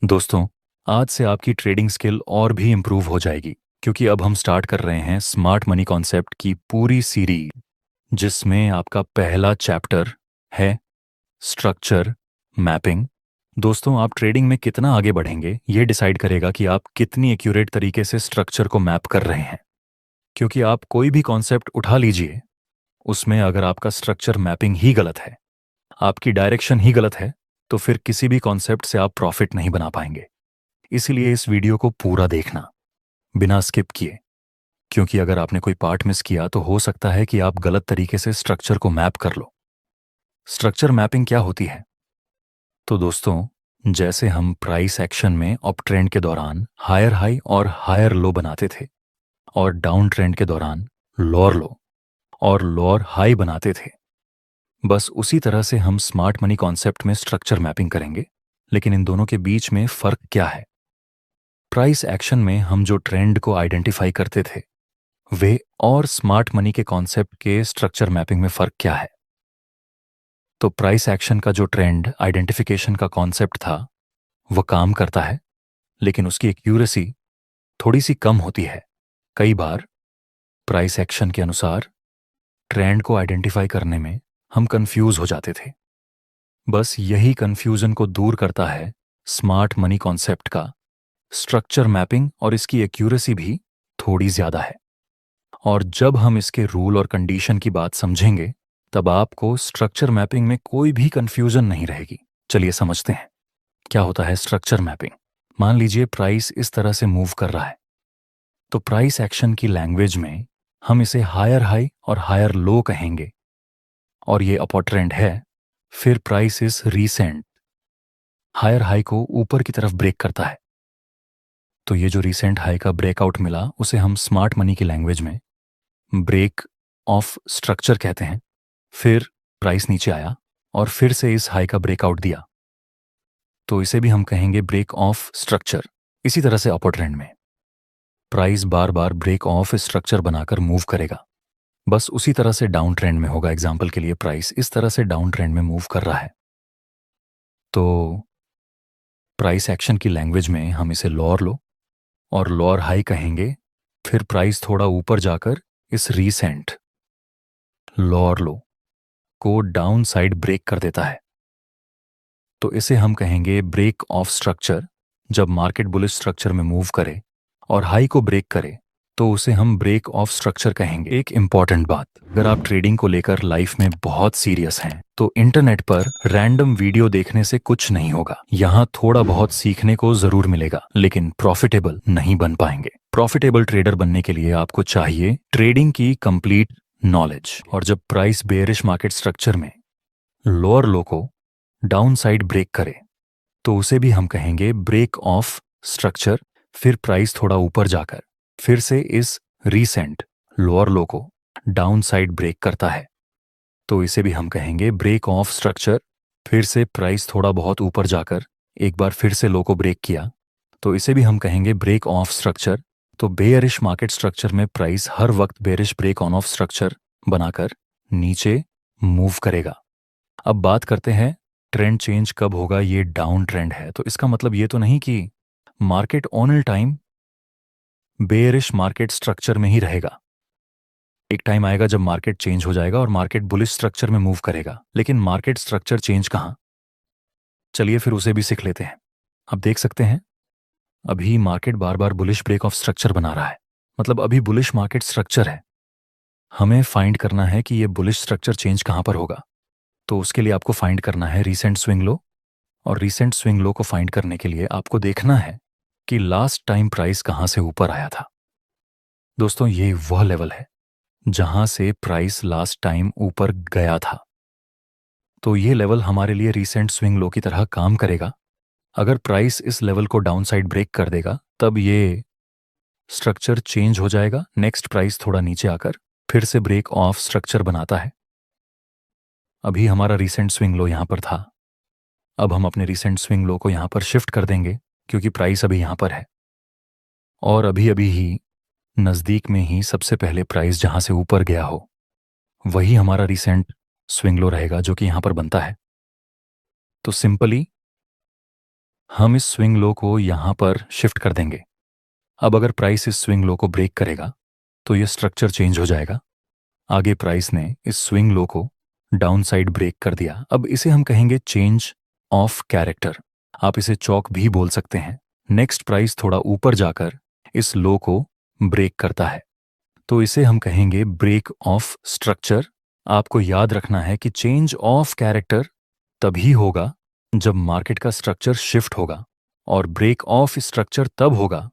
दोस्तों, आज से आपकी ट्रेडिंग स्किल और भी इम्प्रूव हो जाएगी क्योंकि अब हम स्टार्ट कर रहे हैं स्मार्ट मनी कॉन्सेप्ट की पूरी सीरीज, जिसमें आपका पहला चैप्टर है स्ट्रक्चर मैपिंग। दोस्तों, आप ट्रेडिंग में कितना आगे बढ़ेंगे ये डिसाइड करेगा कि आप कितनी एक्यूरेट तरीके से स्ट्रक्चर को मैप कर रहे हैं। क्योंकि आप कोई भी कॉन्सेप्ट उठा लीजिए, उसमें अगर आपका स्ट्रक्चर मैपिंग ही गलत है, आपकी डायरेक्शन ही गलत है, तो फिर किसी भी कॉन्सेप्ट से आप प्रॉफिट नहीं बना पाएंगे। इसीलिए इस वीडियो को पूरा देखना, बिना स्किप किए, क्योंकि अगर आपने कोई पार्ट मिस किया तो हो सकता है कि आप गलत तरीके से स्ट्रक्चर को मैप कर लो। स्ट्रक्चर मैपिंग क्या होती है? तो दोस्तों, जैसे हम प्राइस एक्शन में अप ट्रेंड के दौरान हायर हाई और हायर लो बनाते थे और डाउन ट्रेंड के दौरान लोअर लो और लोअर हाई बनाते थे, बस उसी तरह से हम स्मार्ट मनी कॉन्सेप्ट में स्ट्रक्चर मैपिंग करेंगे। लेकिन इन दोनों के बीच में फर्क क्या है? प्राइस एक्शन में हम जो ट्रेंड को आइडेंटिफाई करते थे, वे और स्मार्ट मनी के कॉन्सेप्ट के स्ट्रक्चर मैपिंग में फर्क क्या है? तो प्राइस एक्शन का जो ट्रेंड आइडेंटिफिकेशन का कॉन्सेप्ट था, वह काम करता है, लेकिन उसकी एक्यूरेसी थोड़ी सी कम होती है। कई बार प्राइस एक्शन के अनुसार ट्रेंड को आइडेंटिफाई करने में हम कंफ्यूज हो जाते थे। बस यही कंफ्यूजन को दूर करता है स्मार्ट मनी कॉन्सेप्ट का स्ट्रक्चर मैपिंग, और इसकी एक्यूरेसी भी थोड़ी ज्यादा है। और जब हम इसके रूल और कंडीशन की बात समझेंगे, तब आपको स्ट्रक्चर मैपिंग में कोई भी कंफ्यूजन नहीं रहेगी। चलिए समझते हैं क्या होता है स्ट्रक्चर मैपिंग। मान लीजिए प्राइस इस तरह से मूव कर रहा है, तो प्राइस एक्शन की लैंग्वेज में हम इसे हायर हाई और हायर लो कहेंगे, और ये अपर ट्रेंड है। फिर price is recent higher high को ऊपर की तरफ ब्रेक करता है, तो ये जो रीसेंट हाई का ब्रेकआउट मिला, उसे हम स्मार्ट मनी की लैंग्वेज में ब्रेक ऑफ स्ट्रक्चर कहते हैं। फिर प्राइस नीचे आया और फिर से इस हाई का ब्रेकआउट दिया, तो इसे भी हम कहेंगे ब्रेक ऑफ स्ट्रक्चर। इसी तरह से अपर ट्रेंड में प्राइस बार बार ब्रेक ऑफ स्ट्रक्चर बनाकर मूव करेगा। बस उसी तरह से डाउन ट्रेंड में होगा। एग्जाम्पल के लिए प्राइस इस तरह से डाउन ट्रेंड में मूव कर रहा है, तो प्राइस एक्शन की लैंग्वेज में हम इसे लोअर लो और लोअर हाई कहेंगे। फिर प्राइस थोड़ा ऊपर जाकर इस रीसेंट लोअर लो को डाउन साइड ब्रेक कर देता है, तो इसे हम कहेंगे ब्रेक ऑफ स्ट्रक्चर। जब मार्केट बुलिश स्ट्रक्चर में मूव करे और हाई को ब्रेक करे, तो उसे हम ब्रेक ऑफ स्ट्रक्चर कहेंगे। एक इंपॉर्टेंट बात, अगर आप ट्रेडिंग को लेकर लाइफ में बहुत सीरियस हैं, तो इंटरनेट पर रैंडम वीडियो देखने से कुछ नहीं होगा। यहाँ थोड़ा बहुत सीखने को जरूर मिलेगा, लेकिन प्रॉफिटेबल नहीं बन पाएंगे। प्रॉफिटेबल ट्रेडर बनने के लिए आपको चाहिए ट्रेडिंग की कंप्लीट नॉलेज। और जब प्राइस बेयरिश मार्केट स्ट्रक्चर में लोअर लो को डाउन साइड ब्रेक करे, तो उसे भी हम कहेंगे ब्रेक ऑफ स्ट्रक्चर। फिर प्राइस थोड़ा ऊपर जाकर फिर से इस रीसेंट लोअर लो को डाउन साइड ब्रेक करता है, तो इसे भी हम कहेंगे ब्रेक ऑफ स्ट्रक्चर। फिर से प्राइस थोड़ा बहुत ऊपर जाकर एक बार फिर से लो को ब्रेक किया, तो इसे भी हम कहेंगे ब्रेक ऑफ स्ट्रक्चर। तो बेयरिश मार्केट स्ट्रक्चर में प्राइस हर वक्त bearish break on of structure बनाकर नीचे मूव करेगा। अब बात करते हैं ट्रेंड चेंज कब होगा। ये डाउन ट्रेंड है, तो इसका मतलब ये तो नहीं कि market on time bearish market structure में ही रहेगा। एक टाइम आएगा जब मार्केट चेंज हो जाएगा और मार्केट बुलिश स्ट्रक्चर में मूव करेगा। लेकिन मार्केट स्ट्रक्चर चेंज कहां? चलिए फिर उसे भी सीख लेते हैं। आप देख सकते हैं अभी मार्केट बार बार बुलिश ब्रेक ऑफ स्ट्रक्चर बना रहा है, मतलब अभी बुलिश मार्केट स्ट्रक्चर है। हमें फाइंड करना है कि ये बुलिश स्ट्रक्चर चेंज कहां पर होगा। तो उसके लिए आपको फाइंड करना है रीसेंट स्विंग लो, और रीसेंट स्विंग लो को फाइंड करने के लिए आपको देखना है कि लास्ट टाइम प्राइस कहां से ऊपर आया था। दोस्तों, ये वह लेवल है जहां से प्राइस लास्ट टाइम ऊपर गया था। तो ये लेवल हमारे लिए रीसेंट स्विंग लो की तरह काम करेगा। अगर प्राइस इस लेवल को डाउन साइड ब्रेक कर देगा, तब ये स्ट्रक्चर चेंज हो जाएगा। नेक्स्ट प्राइस थोड़ा नीचे आकर फिर से ब्रेक ऑफ स्ट्रक्चर बनाता है। अभी हमारा रीसेंट स्विंग लो यहां पर था, अब हम अपने रीसेंट स्विंग लो को यहां पर शिफ्ट कर देंगे, क्योंकि प्राइस अभी यहां पर है। और अभी अभी ही नजदीक में ही सबसे पहले प्राइस जहां से ऊपर गया हो, वही हमारा रीसेंट स्विंग लो रहेगा, जो कि यहां पर बनता है। तो सिंपली हम इस स्विंग लो को यहाँ पर शिफ्ट कर देंगे। अब अगर प्राइस इस स्विंग लो को ब्रेक करेगा तो ये स्ट्रक्चर चेंज हो जाएगा। आगे प्राइस ने इस स्विंग लो को डाउन साइड ब्रेक कर दिया। अब इसे हम कहेंगे चेंज ऑफ कैरेक्टर। आप इसे चौक भी बोल सकते हैं। नेक्स्ट प्राइस थोड़ा ऊपर जाकर इस लो को ब्रेक करता है, तो इसे हम कहेंगे ब्रेक ऑफ स्ट्रक्चर। आपको याद रखना है कि चेंज ऑफ कैरेक्टर तभी होगा जब मार्केट का स्ट्रक्चर शिफ्ट होगा, और ब्रेक ऑफ स्ट्रक्चर तब होगा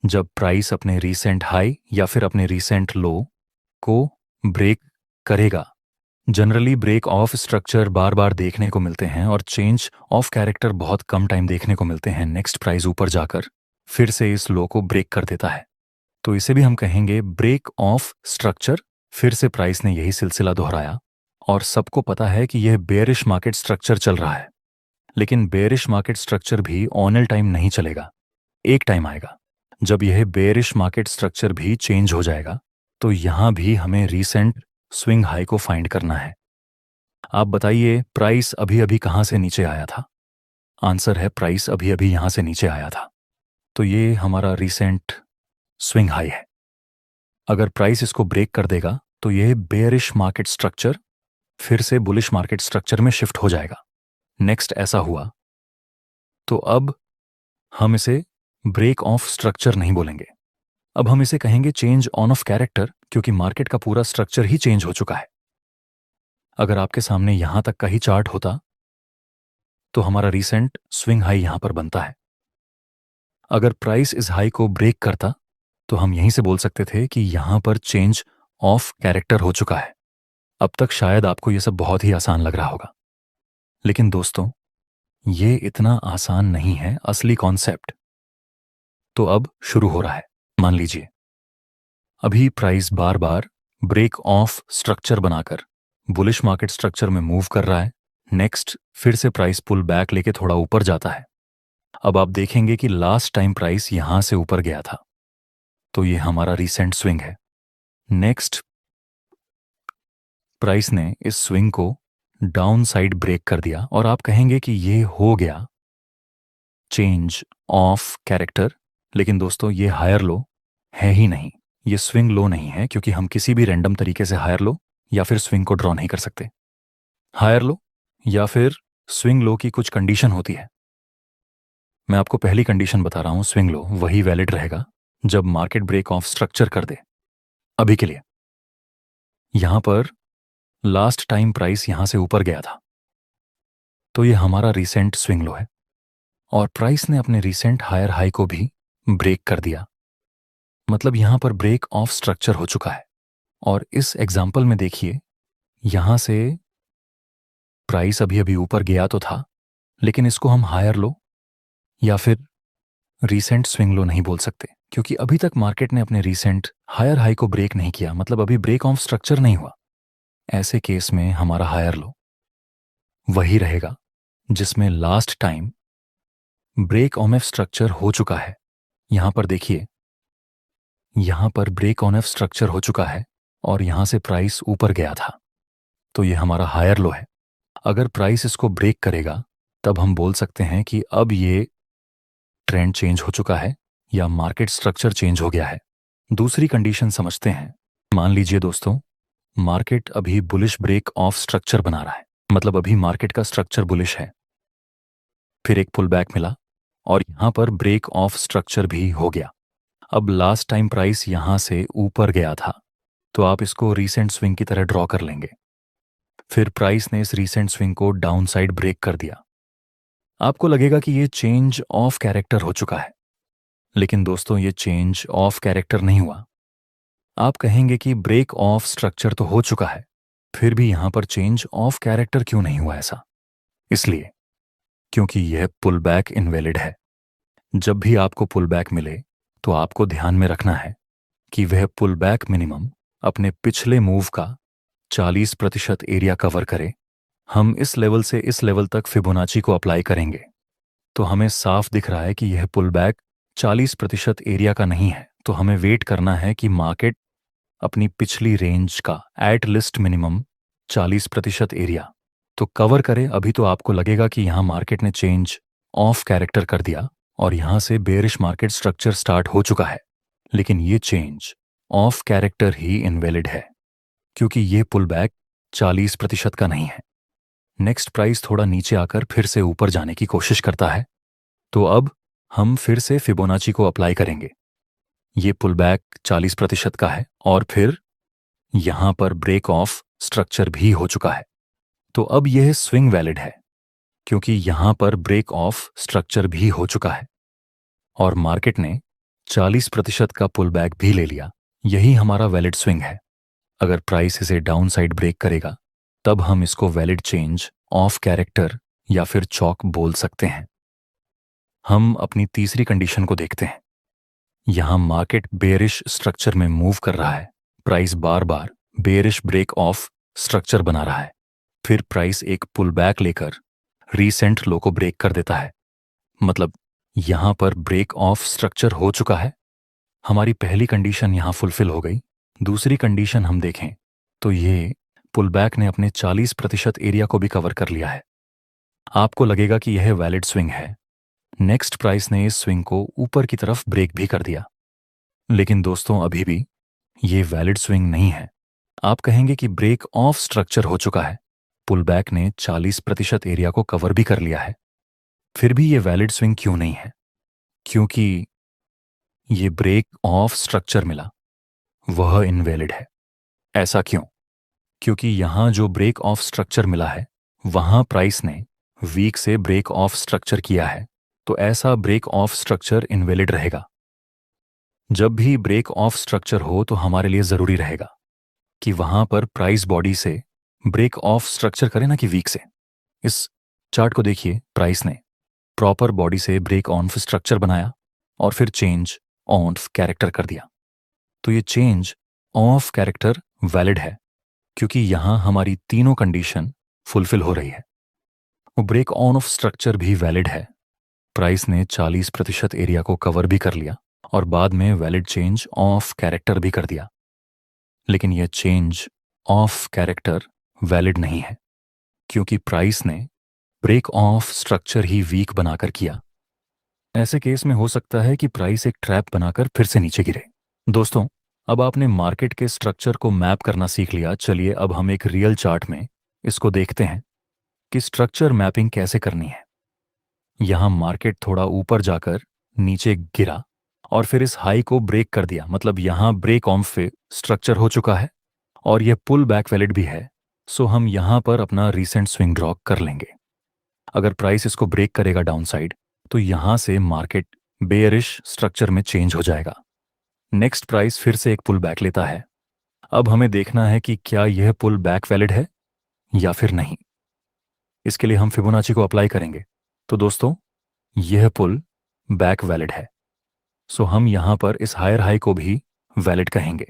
जब प्राइस अपने रीसेंट हाई या फिर अपने रीसेंट लो को ब्रेक करेगा। जनरली ब्रेक ऑफ स्ट्रक्चर बार बार देखने को मिलते हैं और चेंज ऑफ कैरेक्टर बहुत कम टाइम देखने को मिलते हैं। नेक्स्ट प्राइस ऊपर जाकर फिर से इस लो को ब्रेक कर देता है, तो इसे भी हम कहेंगे ब्रेक ऑफ स्ट्रक्चर। फिर से प्राइस ने यही सिलसिला दोहराया, और सबको पता है कि यह बेयरिश मार्केट स्ट्रक्चर चल रहा है। लेकिन बेयरिश मार्केट स्ट्रक्चर भी ऑल टाइम नहीं चलेगा। एक टाइम आएगा जब यह बेयरिश मार्केट स्ट्रक्चर भी चेंज हो जाएगा, तो यहां भी हमें रीसेंट स्विंग हाई को फाइंड करना है। आप बताइए, प्राइस अभी अभी कहां से नीचे आया था? आंसर है प्राइस अभी अभी यहां से नीचे आया था, तो ये हमारा रीसेंट स्विंग हाई है। अगर प्राइस इसको ब्रेक कर देगा तो यह बेयरिश मार्केट स्ट्रक्चर फिर से बुलिश मार्केट स्ट्रक्चर में शिफ्ट हो जाएगा। नेक्स्ट ऐसा हुआ तो अब हम इसे ब्रेक ऑफ स्ट्रक्चर नहीं बोलेंगे, अब हम इसे कहेंगे चेंज ऑन ऑफ कैरेक्टर, क्योंकि मार्केट का पूरा स्ट्रक्चर ही चेंज हो चुका है। अगर आपके सामने यहां तक का ही चार्ट होता तो हमारा रीसेंट स्विंग हाई यहां पर बनता है। अगर प्राइस इस हाई को ब्रेक करता तो हम यहीं से बोल सकते थे कि यहां पर चेंज ऑफ कैरेक्टर हो चुका है। अब तक शायद आपको यह सब बहुत ही आसान लग रहा होगा, लेकिन दोस्तों ये इतना आसान नहीं है असली कॉन्सेप्ट। तो अब शुरू हो रहा है। मान लीजिए अभी प्राइस बार बार ब्रेक ऑफ स्ट्रक्चर बनाकर बुलिश मार्केट स्ट्रक्चर में मूव कर रहा है। नेक्स्ट फिर से प्राइस पुल बैक लेके थोड़ा ऊपर जाता है। अब आप देखेंगे कि लास्ट टाइम प्राइस यहां से ऊपर गया था, तो ये हमारा रीसेंट स्विंग है। नेक्स्ट प्राइस ने इस स्विंग को डाउन साइड ब्रेक कर दिया, और आप कहेंगे कि ये हो गया चेंज ऑफ कैरेक्टर। लेकिन दोस्तों ये हायर लो है ही नहीं, ये स्विंग लो नहीं है, क्योंकि हम किसी भी रैंडम तरीके से हायर लो या फिर स्विंग को ड्रॉ नहीं कर सकते। हायर लो या फिर स्विंग लो की कुछ कंडीशन होती है। मैं आपको पहली कंडीशन बता रहा हूं, स्विंग लो वही वैलिड रहेगा जब मार्केट ब्रेक ऑफ स्ट्रक्चर कर दे। अभी के लिए यहां पर लास्ट टाइम प्राइस यहां से ऊपर गया था, तो ये हमारा रीसेंट स्विंग लो है, और प्राइस ने अपने रीसेंट हायर हाई को भी ब्रेक कर दिया। मतलब यहां पर ब्रेक ऑफ स्ट्रक्चर हो चुका है। और इस एग्जाम्पल में देखिए, यहां से प्राइस अभी अभी ऊपर गया तो था, लेकिन इसको हम हायर लो या फिर रीसेंट स्विंग लो नहीं बोल सकते, क्योंकि अभी तक मार्केट ने अपने रीसेंट हायर हाई को ब्रेक नहीं किया, मतलब अभी ब्रेक ऑफ स्ट्रक्चर नहीं हुआ। ऐसे केस में हमारा हायर लो वही रहेगा जिसमें last time break on of structure हो चुका है। यहां पर देखिए, यहां पर ब्रेक ऑन एफ स्ट्रक्चर हो चुका है और यहां से प्राइस ऊपर गया था, तो ये हमारा हायर लो है। अगर प्राइस इसको ब्रेक करेगा तब हम बोल सकते हैं कि अब ये ट्रेंड चेंज हो चुका है या मार्केट स्ट्रक्चर चेंज हो गया है। दूसरी कंडीशन समझते हैं। मान लीजिए दोस्तों, मार्केट अभी बुलिश ब्रेक ऑफ स्ट्रक्चर बना रहा है, मतलब अभी मार्केट का स्ट्रक्चर बुलिश है, फिर एक पुल बैक मिला और यहां पर ब्रेक ऑफ स्ट्रक्चर भी हो गया। अब लास्ट टाइम प्राइस यहां से ऊपर गया था, तो आप इसको रीसेंट स्विंग की तरह ड्रॉ कर लेंगे। फिर प्राइस ने इस रीसेंट स्विंग को डाउन साइड ब्रेक कर दिया। आपको लगेगा कि ये चेंज ऑफ कैरेक्टर हो चुका है, लेकिन दोस्तों ये चेंज ऑफ कैरेक्टर नहीं हुआ। आप कहेंगे कि ब्रेक ऑफ स्ट्रक्चर तो हो चुका है, फिर भी यहां पर चेंज ऑफ कैरेक्टर क्यों नहीं हुआ? ऐसा इसलिए क्योंकि यह पुल बैक इनवैलिड है। जब भी आपको पुल बैक मिले तो आपको ध्यान में रखना है कि वह पुल बैक मिनिमम अपने पिछले मूव का 40% एरिया कवर करे। हम इस लेवल से इस लेवल तक फिबोनाची को अप्लाई करेंगे, तो हमें साफ दिख रहा है कि यह पुल बैक 40% एरिया का नहीं है, तो हमें वेट करना है कि मार्केट अपनी पिछली रेंज का एट लिस्ट मिनिमम 40% एरिया तो कवर करे। अभी तो आपको लगेगा कि यहां मार्केट ने चेंज ऑफ कैरेक्टर कर दिया और यहां से बेरिश मार्केट स्ट्रक्चर स्टार्ट हो चुका है। लेकिन ये change of character he invalid है, क्योंकि ये पुल बैक 40% का नहीं है। नेक्स्ट प्राइस थोड़ा नीचे आकर फिर से ऊपर जाने की कोशिश करता है, तो अब हम फिर से फिबोनाची को अप्लाई करेंगे। ये पुल बैक 40% का है और फिर यहां पर ब्रेक ऑफ स्ट्रक्चर भी हो चुका है, तो अब यह स्विंग वैलिड है, क्योंकि यहां पर ब्रेक ऑफ स्ट्रक्चर भी हो चुका है और मार्केट ने 40% का पुल बैक भी ले लिया। यही हमारा वैलिड स्विंग है। अगर प्राइस इसे डाउन साइड ब्रेक करेगा तब हम इसको वैलिड चेंज ऑफ कैरेक्टर या फिर चॉक बोल सकते हैं। हम अपनी तीसरी कंडीशन को देखते हैं। यहां मार्केट बेरिश स्ट्रक्चर में मूव कर रहा है। प्राइस बार बार बेरिश ब्रेक ऑफ स्ट्रक्चर बना रहा है, फिर प्राइस एक पुल बैक लेकर रीसेंट लो को ब्रेक कर देता है। मतलब यहां पर ब्रेक ऑफ स्ट्रक्चर हो चुका है। हमारी पहली कंडीशन यहां फुलफिल हो गई। दूसरी कंडीशन हम देखें तो ये पुल बैक ने अपने 40% एरिया को भी कवर कर लिया है। आपको लगेगा कि यह वैलिड स्विंग है। नेक्स्ट प्राइस ने इस स्विंग को ऊपर की तरफ ब्रेक भी कर दिया, लेकिन दोस्तों अभी भी ये वैलिड स्विंग नहीं है। आप कहेंगे कि ब्रेक ऑफ स्ट्रक्चर हो चुका है, पुल बैक ने 40% एरिया को कवर भी कर लिया है, फिर भी ये वैलिड स्विंग क्यों नहीं है? क्योंकि ये ब्रेक ऑफ स्ट्रक्चर मिला, वह इनवैलिड है। ऐसा क्यों? क्योंकि यहां जो ब्रेक ऑफ स्ट्रक्चर मिला है वहां प्राइस ने वीक से ब्रेक ऑफ स्ट्रक्चर किया है, तो ऐसा ब्रेक ऑफ स्ट्रक्चर इनवैलिड रहेगा। जब भी ब्रेक ऑफ स्ट्रक्चर हो तो हमारे लिए जरूरी रहेगा कि वहां पर प्राइस बॉडी से ब्रेक ऑफ स्ट्रक्चर करे ना कि वीक से। इस चार्ट को देखिए, प्राइस ने प्रॉपर बॉडी से ब्रेक ऑफ स्ट्रक्चर बनाया और फिर चेंज ऑफ कैरेक्टर कर दिया। तो ये चेंज ऑफ कैरेक्टर वैलिड है, क्योंकि यहां हमारी तीनों कंडीशन फुलफिल हो रही है। वो ब्रेक ऑन ऑफ स्ट्रक्चर भी वैलिड है। प्राइस ने 40% एरिया को कवर भी कर लिया और बाद में वैलिड चेंज ऑफ कैरेक्टर भी कर दिया। लेकिन यह चेंज ऑफ कैरेक्टर वैलिड नहीं है, क्योंकि प्राइस ने ब्रेक ऑफ स्ट्रक्चर ही वीक बनाकर किया। ऐसे केस में हो सकता है कि प्राइस एक ट्रैप बनाकर फिर से नीचे गिरे। दोस्तों, अब आपने मार्केट के स्ट्रक्चर को मैप करना सीख लिया। चलिए अब हम एक रियल चार्ट में इसको देखते हैं कि स्ट्रक्चर मैपिंग कैसे करनी है। यहां मार्केट थोड़ा ऊपर जाकर नीचे गिरा और फिर इस हाई को ब्रेक कर दिया। मतलब यहां ब्रेक ऑफ पे स्ट्रक्चर हो चुका है और यह पुल बैक वैलिड भी है, सो हम यहां पर अपना रीसेंट स्विंग ड्रॉ कर लेंगे। अगर प्राइस इसको ब्रेक करेगा डाउन साइड तो यहां से मार्केट बेयरिश स्ट्रक्चर में चेंज हो जाएगा। नेक्स्ट प्राइस फिर से एक पुल बैक लेता है। अब हमें देखना है कि क्या यह पुल बैक वैलिड है या फिर नहीं। इसके लिए हम फिबोनाची को अप्लाई करेंगे। तो दोस्तों, यह पुल बैक वैलिड है, सो हम यहां पर इस हायर हाई को भी वैलिड कहेंगे।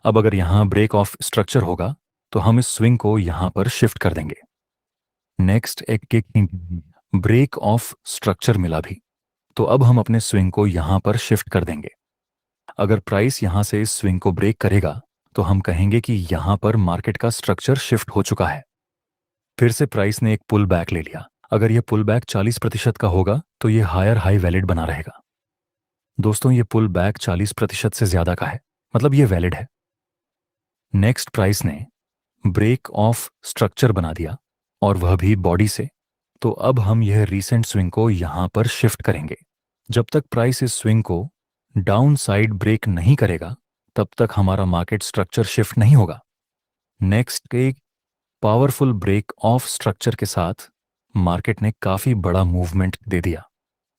अब अगर यहां ब्रेक ऑफ स्ट्रक्चर होगा तो हम इस स्विंग को यहां पर शिफ्ट कर देंगे। नेक्स्ट एक ब्रेक ऑफ स्ट्रक्चर मिला भी, तो अब हम अपने स्विंग को यहां पर शिफ्ट कर देंगे। अगर प्राइस यहां से इस स्विंग को ब्रेक करेगा तो हम कहेंगे कि यहां पर मार्केट का स्ट्रक्चर शिफ्ट हो चुका है। फिर से प्राइस ने एक पुल बैक ले लिया। अगर यह पुल बैक 40% का होगा तो यह हायर हाई वैलिड बना रहेगा। दोस्तों, यह पुल बैक 40% से ज्यादा का है, मतलब यह वैलिड है। नेक्स्ट प्राइस ने ब्रेक ऑफ स्ट्रक्चर बना दिया और वह भी बॉडी से, तो अब हम यह रीसेंट स्विंग को यहां पर शिफ्ट करेंगे। जब तक प्राइस इस स्विंग को डाउन साइड ब्रेक नहीं करेगा तब तक हमारा मार्केट स्ट्रक्चर शिफ्ट नहीं होगा। नेक्स्ट एक पावरफुल ब्रेक ऑफ स्ट्रक्चर के साथ मार्केट ने काफी बड़ा मूवमेंट दे दिया।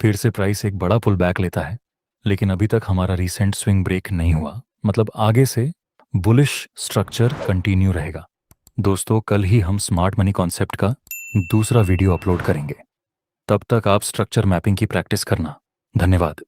फिर से प्राइस एक बड़ा पुल बैक लेता है, लेकिन अभी तक हमारा रीसेंट स्विंग ब्रेक नहीं हुआ। मतलब आगे से बुलिश स्ट्रक्चर कंटिन्यू रहेगा। दोस्तों, कल ही हम स्मार्ट मनी कॉन्सेप्ट का दूसरा वीडियो अपलोड करेंगे। तब तक आप स्ट्रक्चर मैपिंग की प्रैक्टिस करना। धन्यवाद।